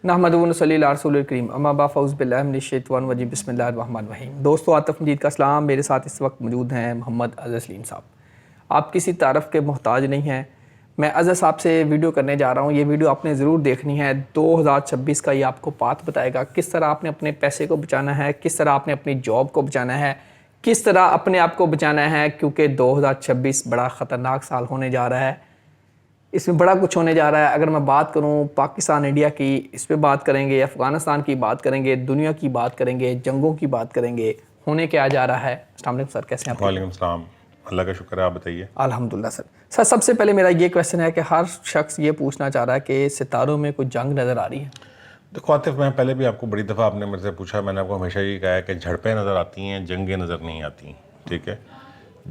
नहमदुहु व नसल्ली अला रसूलिल करीम अम्मा बa'द फ़ऊज़ु बिल्लाहि मिनश शैतानिर रजीम बिस्मिल्लाहिर रहमानिर रहीम। दोस्तों, आतिफ़ मजीद का सलाम। मेरे साथ इस वक्त मौजूद हैं मोहम्मद अज़हर सलीम साहब। आप किसी तारफ़ के मोहताज नहीं हैं। मैं अज़हर साहब से वीडियो करने जा रहा हूँ। ये वीडियो आपने ज़रूर देखनी है। 2026 का ये आपको पाथ बताएगा किस तरह आपने अपने पैसे को बचाना है, किस तरह आपने अपनी जॉब को बचाना है, किस तरह अपने आप को बचाना है, क्योंकि 2026 बड़ा ख़तरनाक साल होने जा रहा है। इसमें बड़ा कुछ होने जा रहा है। अगर मैं बात करूं पाकिस्तान इंडिया की, इस पे बात करेंगे, अफ़गानिस्तान की बात करेंगे, दुनिया की बात करेंगे, जंगों की बात करेंगे, होने क्या जा रहा है। अस्सलाम वालेकुम सर, कैसे हैं आप? वालेकुम सलाम, अल्लाह का शुक्र है, आप बताइए। अल्हम्दुलिल्लाह सर, सबसे पहले मेरा ये क्वेश्चन है कि हर शख्स ये पूछना चाह रहा है कि सितारों में कोई जंग नज़र आ रही है? देखो आतिफ, मैं पहले भी आपको बड़ी दफ़ा आपने मेरे से पूछा, मैंने आपको हमेशा ये कहा है कि झड़पें नज़र आती हैं, जंगें नज़र नहीं आती। ठीक है,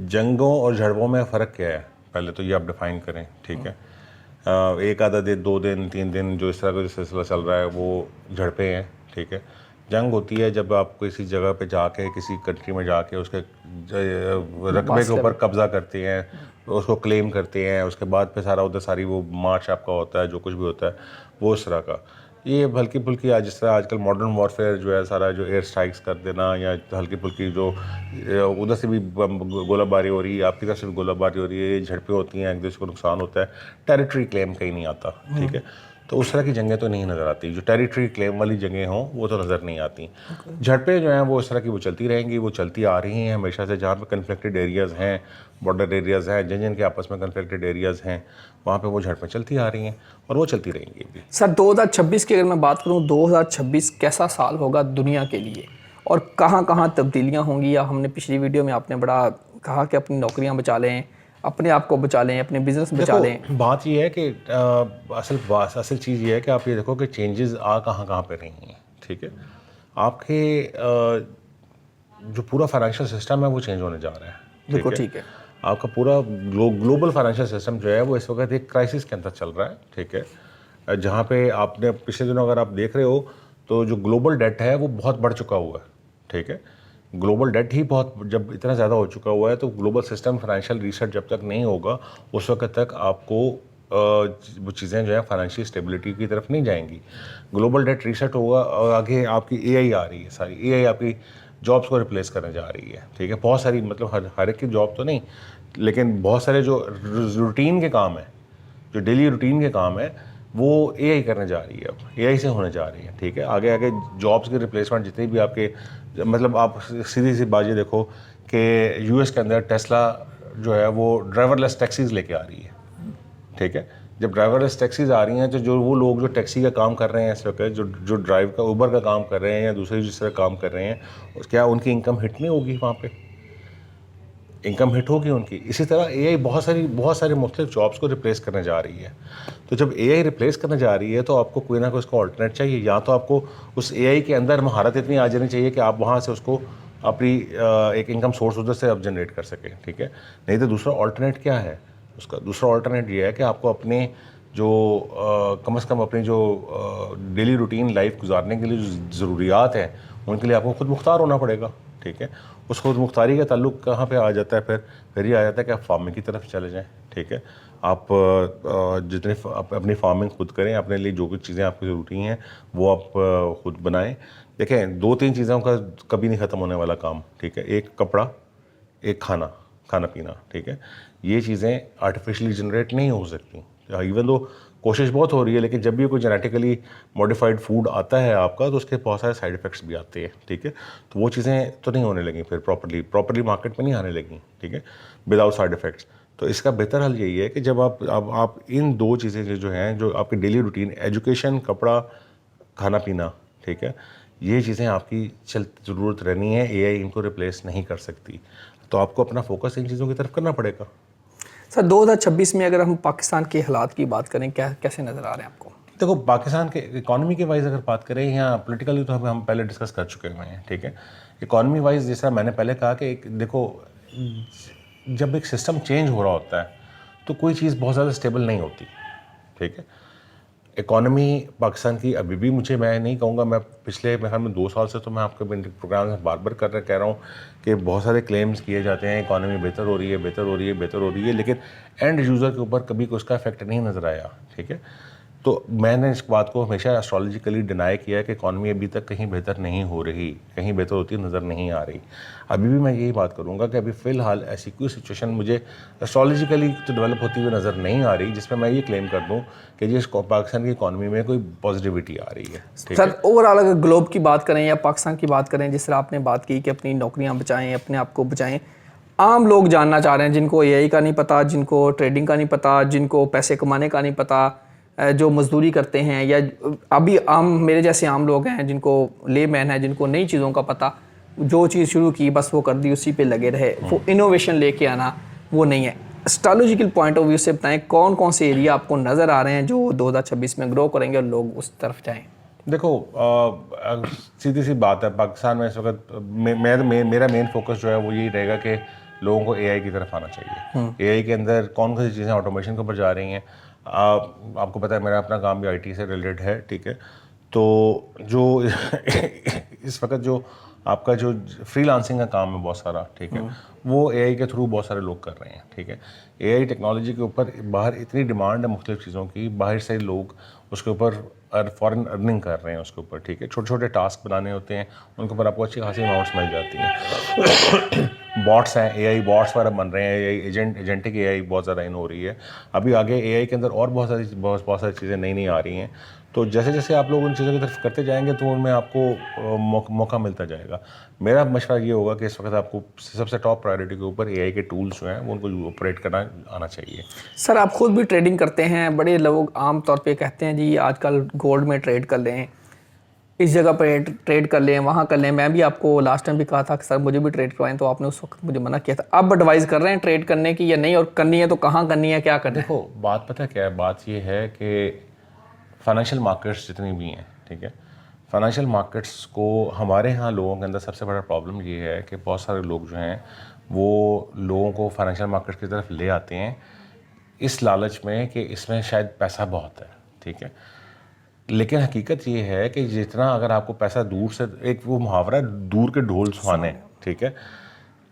जंगों और झड़पों में फ़र्क क्या है, पहले तो ये आप डिफ़ाइन करें। ठीक है, एक आधा दिन, 2 दिन, 3 दिन जो इस तरह का जो सिलसिला चल रहा है वो झड़पें हैं। ठीक है, जंग होती है जब आप किसी जगह पे जाके, किसी कंट्री में जाके उसके रकबे के ऊपर कब्ज़ा करते हैं, उसको क्लेम करते हैं, उसके बाद पे सारा उधर सारी वो मार्च आपका होता है, जो कुछ भी होता है वो इस तरह का। ये हल्की फुल्की आज जिस तरह आजकल मॉडर्न वॉरफेयर जो है, सारा जो एयर स्ट्राइक्स कर देना या हल्की फुल्की जो उधर से भी गोलाबारी हो रही है, आपकी तरफ से भी गोलाबारी हो रही है, ये झड़पें होती हैं, एक दूसरे को नुकसान होता है, टेरिटरी क्लेम कहीं नहीं आता। ठीक है, तो उस तरह की जंगें तो नहीं नज़र आती। जो टेरिटरी क्लेम वाली जंगें हों वो तो नज़र नहीं आती। झड़पें जो हैं वो इस तरह की वो चलती रहेंगी, वो चलती आ रही हैं हमेशा से। जहाँ पे कन्फ्लिक्टेड एरियाज़ हैं, बॉर्डर एरियाज़ हैं, जिन जिन के आपस में कन्फ्लिक्टेड एरियाज़ हैं, वहाँ पे वो झड़पें चलती आ रही हैं और वो चलती रहेंगी भी। सर 2026 की अगर मैं बात करूं, 2026 कैसा साल होगा दुनिया के लिए और कहां कहां तब्दीलियां होंगी? या हमने पिछली वीडियो में आपने बड़ा कहा कि अपनी नौकरियां बचा लें, अपने आप को बचा लें, अपने बिजनेस बचा लें। बात ये है कि असल चीज़ ये है कि आप ये देखो कि चेंजेस आ कहाँ पे रही हैं। ठीक है, आपके जो पूरा फाइनेंशियल सिस्टम है वो चेंज होने जा रहा है। बिल्कुल ठीक है। आपका पूरा ग्लोबल फाइनेंशियल सिस्टम जो है वो इस वक्त एक क्राइसिस के अंदर चल रहा है। ठीक है, जहाँ पे आपने पिछले दिनों अगर आप देख रहे हो तो जो ग्लोबल डेट है वो बहुत बढ़ चुका हुआ है। ठीक है, ग्लोबल डेट ही बहुत जब इतना ज़्यादा हो चुका हुआ है तो ग्लोबल सिस्टम फाइनेंशियल रीसेट जब तक नहीं होगा उस वक्त तक आपको वो चीज़ें जो है फाइनेंशियल स्टेबिलिटी की तरफ नहीं जाएंगी। ग्लोबल डेट रीसेट होगा और आगे आपकी एआई आ रही है, सारी एआई आपकी जॉब्स को रिप्लेस करने जा रही है। ठीक है, बहुत सारी मतलब हर एक की जॉब तो नहीं, लेकिन बहुत सारे जो रूटीन के काम है, जो डेली रूटीन के काम है, वो एआई करने जा रही है, अब एआई से होने जा रही है। ठीक है, आगे आगे जॉब्स के रिप्लेसमेंट जितनी भी आपके मतलब आप सीधी सी बात ये देखो कि यूएस के अंदर टेस्ला जो है वो ड्राइवरलेस टैक्सीज लेके आ रही है। ठीक है, जब ड्राइवरलेस टैक्सीज आ रही हैं तो जो वो लोग जो टैक्सी का काम कर रहे हैं इस वक्त, जो ड्राइव का उबर का काम कर रहे हैं या दूसरे जिस तरह काम कर रहे हैं, क्या उनकी इनकम हिट नहीं होगी? वहाँ पे इनकम हिट होगी उनकी। इसी तरह एआई बहुत सारी मुख्तलिफ जॉब्स को रिप्लेस करने जा रही है। तो जब एआई रिप्लेस करने जा रही है तो आपको कोई ना कोई उसका ऑल्टरनेट चाहिए। या तो आपको उस एआई के अंदर महारत इतनी आ जानी चाहिए कि आप वहाँ से उसको अपनी एक इनकम सोर्स उधर से आप जनरेट कर सकें। ठीक है, नहीं तो दूसरा ऑल्टरनेट क्या है उसका? दूसरा ऑल्टरनेट ये है कि आपको अपने जो कम से कम अपनी जो डेली रूटीन लाइफ गुजारने के लिए जो ज़रूरियात हैं उनके लिए आपको खुद मुख्तार होना पड़ेगा। ठीक है, उस खुद मुख्तारी का ताल्लुक कहाँ पे आ जाता है? फिर ये आ जाता है कि आप फार्मिंग की तरफ चले जाएं। ठीक है, आप जितने अपनी फार्मिंग खुद करें, अपने लिए जो कुछ चीज़ें आपकी ज़रूरी हैं वो आप खुद बनाएं। देखें, 2-3 चीज़ों का कभी नहीं ख़त्म होने वाला काम। ठीक है, एक कपड़ा, एक खाना पीना। ठीक है, ये चीज़ें आर्टिफिशियली जनरेट नहीं हो सकती। इवन दो कोशिश बहुत हो रही है, लेकिन जब भी कोई जेनेटिकली मॉडिफाइड फूड आता है आपका तो उसके बहुत सारे साइड इफ़ेक्ट्स भी आते हैं। ठीक है, तो वो चीज़ें तो नहीं होने लगी फिर प्रॉपरली मार्केट में नहीं आने लगी। ठीक है, विदाउट साइड इफ़ेक्ट्स। तो इसका बेहतर हल यही है कि जब आप इन 2 चीज़ें जो हैं, जो आपकी डेली रूटीन, एजुकेशन, कपड़ा, खाना पीना, ठीक है, ये चीज़ें आपकी ज़रूरत रहनी है, एआई इनको रिप्लेस नहीं कर सकती। तो आपको अपना फोकस इन चीज़ों की तरफ करना पड़ेगा। सर 2026 में अगर हम पाकिस्तान के हालात की बात करें, कैसे नज़र आ रहे हैं आपको? देखो, पाकिस्तान के इकॉनमी के वाइज अगर बात करें या पॉलिटिकली, तो हम पहले डिस्कस कर चुके हुए हैं। ठीक है, इकॉनमी वाइज जैसा मैंने पहले कहा कि देखो, जब एक सिस्टम चेंज हो रहा होता है तो कोई चीज़ बहुत ज़्यादा स्टेबल नहीं होती। ठीक है, इकॉनमी पाकिस्तान की अभी भी, मैं नहीं कहूँगा, मैं पिछले मेरे ख्याल में 2 साल से तो मैं आपके प्रोग्राम में बार बार कह रहा हूँ कि बहुत सारे क्लेम्स किए जाते हैं, इकॉनमी बेहतर हो रही है, लेकिन एंड यूज़र के ऊपर कभी उसका इफेक्ट नहीं नज़र आया। ठीक है, तो मैंने इस बात को हमेशा एस्ट्रोलॉजिकली डिनाई किया है कि इकॉनमी अभी तक कहीं बेहतर नहीं हो रही, कहीं बेहतर होती नज़र नहीं आ रही। अभी भी मैं यही बात करूंगा कि अभी फ़िलहाल ऐसी कोई सिचुएशन मुझे एस्ट्रोलॉजिकली तो डेवलप होती हुई नज़र नहीं आ रही जिसमें मैं ये क्लेम कर दूं कि जिस पाकिस्तान की इकॉनमी में कोई पॉजिटिविटी आ रही है। ठीक है, सर ओवरऑल अगर ग्लोब की बात करें या पाकिस्तान की बात करें, जिस तरह आपने बात की कि अपनी नौकरियां बचाएं, अपने आप को बचाएं, आम लोग जानना चाह रहे हैं जिनको एआई का नहीं पता, जिनको ट्रेडिंग का नहीं पता, जिनको पैसे कमाने का नहीं पता, जो मजदूरी करते हैं, या अभी आम मेरे जैसे आम लोग हैं जिनको लेमैन है, जिनको नई चीज़ों का पता, जो चीज़ शुरू की बस वो कर दी, उसी पे लगे रहे, वो इनोवेशन लेके आना वो नहीं है। एस्ट्रोलॉजिकल पॉइंट ऑफ व्यू से बताएं कौन कौन से एरिया आपको नज़र आ रहे हैं जो 2026 में ग्रो करेंगे और लोग उस तरफ जाएं? देखो सीधी सी बात है, पाकिस्तान में इस वक्त मेरा मेन फोकस जो है वो यही रहेगा कि लोगों को एआई की तरफ आना चाहिए। एआई के अंदर कौन कौन सी चीज़ें ऑटोमेशन के ऊपर जा रही हैं। आपको पता है मेरा अपना काम भी आईटी से रिलेटेड है। ठीक है, तो जो इस वक्त जो आपका जो फ्रीलांसिंग का काम है बहुत सारा, ठीक है, वो एआई के थ्रू बहुत सारे लोग कर रहे हैं। ठीक है, एआई टेक्नोलॉजी के ऊपर बाहर इतनी डिमांड है मुख्तलिफ चीज़ों की, बाहर से लोग उसके ऊपर फॉरेन अर्निंग कर रहे हैं उसके ऊपर। ठीक है, छोटे छोटे टास्क बनाने होते हैं, उनके ऊपर आपको अच्छी खासी अमाउंट्स मिल जाती हैं। बॉट्स हैं, एआई बॉट्स वगैरह बन रहे हैं, एआई एजेंटिक एआई बहुत ज़्यादा इन हो रही है। अभी आगे एआई के अंदर और बहुत सारी चीज़ें नई नई आ रही हैं। तो जैसे जैसे आप लोग उन चीज़ों की तरफ करते जाएंगे तो उनमें आपको मौका मिलता जाएगा। मेरा मशवरा ये होगा कि इस वक्त आपको सबसे टॉप प्रायोरिटी के ऊपर एआई के टूल्स जो हैं वो उनको ऑपरेट करना आना चाहिए। सर आप खुद भी ट्रेडिंग करते हैं, बड़े लोग आम तौर पे कहते हैं जी आजकल गोल्ड में ट्रेड कर लें, इस जगह पर ट्रेड कर लें, वहाँ कर लें। मैं भी आपको लास्ट टाइम भी कहा था कि सर मुझे भी ट्रेड करवाएं, तो आपने उस वक्त मुझे मना किया था। अब एडवाइस कर रहे हैं ट्रेड करने की या नहीं, और करनी है तो कहाँ करनी है, क्या करना है? देखो बात पता क्या है, बात ये है कि फाइनेंशियल मार्केट्स जितनी भी हैं, ठीक है, फाइनेंशियल मार्केट्स को हमारे यहाँ लोगों के अंदर सबसे बड़ा प्रॉब्लम ये है कि बहुत सारे लोग जो हैं वो लोगों को फाइनेंशियल मार्केट की तरफ ले आते हैं इस लालच में कि इसमें शायद पैसा बहुत है। ठीक है, लेकिन हकीकत ये है कि जितना अगर आपको पैसा दूर से, एक वो मुहावरा है दूर के ढोल सुहाने, ठीक है,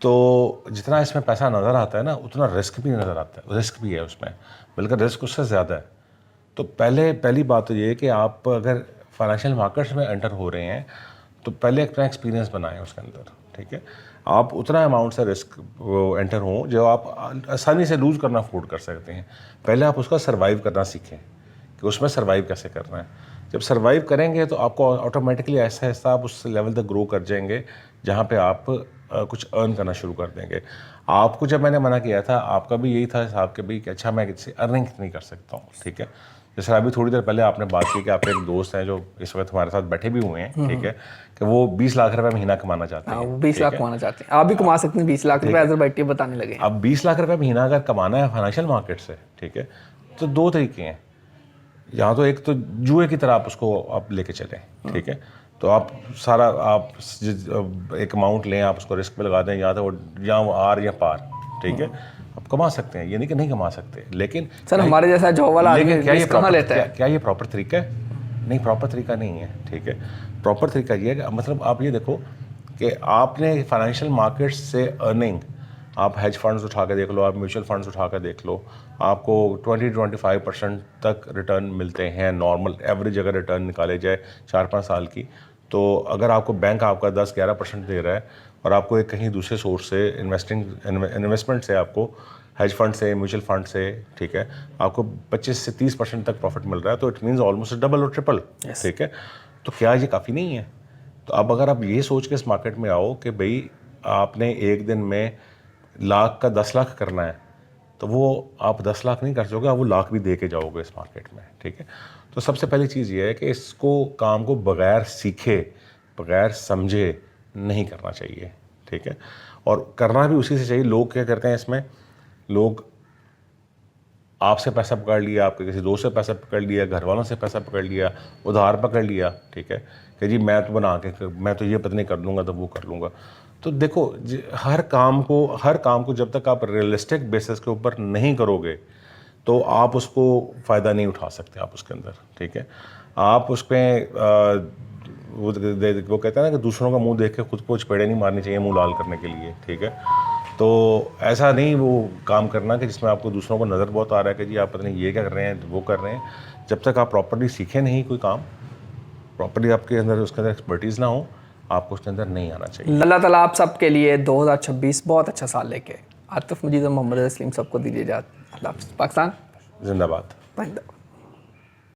तो जितना इसमें पैसा नज़र आता है ना उतना रिस्क भी नज़र आता है, रिस्क भी है उसमें, बल्कि रिस्क उससे ज़्यादा है। तो पहली बात तो ये है कि आप अगर फाइनेंशियल मार्केट्स में एंटर हो रहे हैं तो पहले अपना एक्सपीरियंस बनाएं उसके अंदर। ठीक है, आप उतना अमाउंट से रिस्क एंटर हों जो आप आसानी से लूज़ करना अफोर्ड कर सकते हैं। पहले आप उसका सर्वाइव करना सीखें कि उसमें सर्वाइव कैसे करना है। जब सर्वाइव करेंगे तो आपको ऑटोमेटिकली ऐसा ऐसा आप उस लेवल तक ग्रो कर जाएंगे जहाँ पे आप कुछ अर्न करना शुरू कर देंगे। आपको जब मैंने मना किया था आपका भी यही था हिसाब के भाई कि अच्छा मैं इससे अर्निंग कितनी कर सकता हूँ। ठीक है, जैसे अभी थोड़ी देर पहले आपने बात की कि आपके एक दोस्त हैं जो इस वक्त हमारे साथ बैठे भी हुए हैं, ठीक है, कि वो 20 लाख रुपए महीना कमाना चाहते हैं। वो 20 लाख कमाना चाहते हैं, आप भी कमा सकते हैं 20 लाख रुपए, अदर बैठे बताने लगे। अब 20 लाख रुपए महीना अगर कमाना है फाइनेंशियल मार्केट से, ठीक है, तो दो तरीके हैं। यहाँ तो एक तो जुए की तरह आप उसको आप लेके चलें, ठीक है, तो आप सारा आप एक अमाउंट लें, आप उसको रिस्क पे लगा दें, या तो वो आर या पार, ठीक है, आप कमा सकते हैं, ये नहीं कि नहीं कमा सकते। लेकिन सर हमारे जैसा जॉब वाला आदमी कहाँ लेता है? क्या ये प्रॉपर तरीका है? नहीं, प्रॉपर तरीका नहीं है। ठीक है, प्रॉपर तरीका ये है कि मतलब आप ये देखो कि आपने फाइनेंशियल मार्केट्स से अर्निंग, आप हेज फंड्स उठा के देख लो, आप म्यूचुअल फंड्स उठा के देख लो, आपको 20-25% तक रिटर्न मिलते हैं नॉर्मल एवरेज अगर रिटर्न निकाले जाए 4-5 साल की। तो अगर आपको बैंक आपका 10-11% दे रहा है और आपको एक कहीं दूसरे सोर्स से इन्वेस्टमेंट से, आपको हेज फंड से, म्यूचुअल फंड से, ठीक है, आपको 25 से 30% तक प्रॉफिट मिल रहा है, तो इट मीन्स ऑलमोस्ट डबल और ट्रिपल। ठीक है, तो क्या ये काफ़ी नहीं है? तो अब अगर आप ये सोच के इस मार्केट में आओ कि भाई आपने एक दिन में लाख का 10 लाख करना है, तो वो आप 10 लाख नहीं कर सकोगे, आप वो लाख भी दे के जाओगे इस मार्केट में। ठीक है, तो सबसे पहली चीज़ ये है कि इसको काम को बगैर सीखे, बगैर समझे नहीं करना चाहिए। ठीक है, और करना भी उसी से चाहिए। लोग क्या करते हैं इसमें, लोग आपसे पैसा पकड़ लिया, आपके किसी दोस्त से पैसा पकड़ लिया, घर वालों से पैसा पकड़ लिया, उधार पकड़ लिया, ठीक है, कि जी मैं तो बना के मैं तो ये पता नहीं कर लूँगा तो वो कर लूँगा। तो देखो हर काम को जब तक आप रियलिस्टिक बेसिस के ऊपर नहीं करोगे तो आप उसको फ़ायदा नहीं उठा सकते आप उसके अंदर। ठीक है, आप उस पर वो कहते हैं ना कि दूसरों का मुंह देख के खुद को चपेड़े नहीं मारनी चाहिए मुंह लाल करने के लिए। ठीक है, तो ऐसा नहीं वो काम करना कि जिसमें आपको दूसरों को नज़र बहुत आ रहा है कि जी आप पता नहीं ये क्या कर रहे हैं, वो कर रहे हैं। जब तक आप प्रॉपरली सीखें नहीं कोई काम, प्रॉपरली आपके अंदर उसके अंदर एक्सपर्टीज़ ना हो, आपको उसके अंदर नहीं आना चाहिए। अल्लाह ताला आप सब के लिए 2026 बहुत अच्छा साल लेके आतिफ मजीद और मोहम्मद तस्लीम सबको दीजिए इजाज़त। अल्लाह हाफ़िज़। पाकिस्तान जिंदाबाद। जिंदाबाद।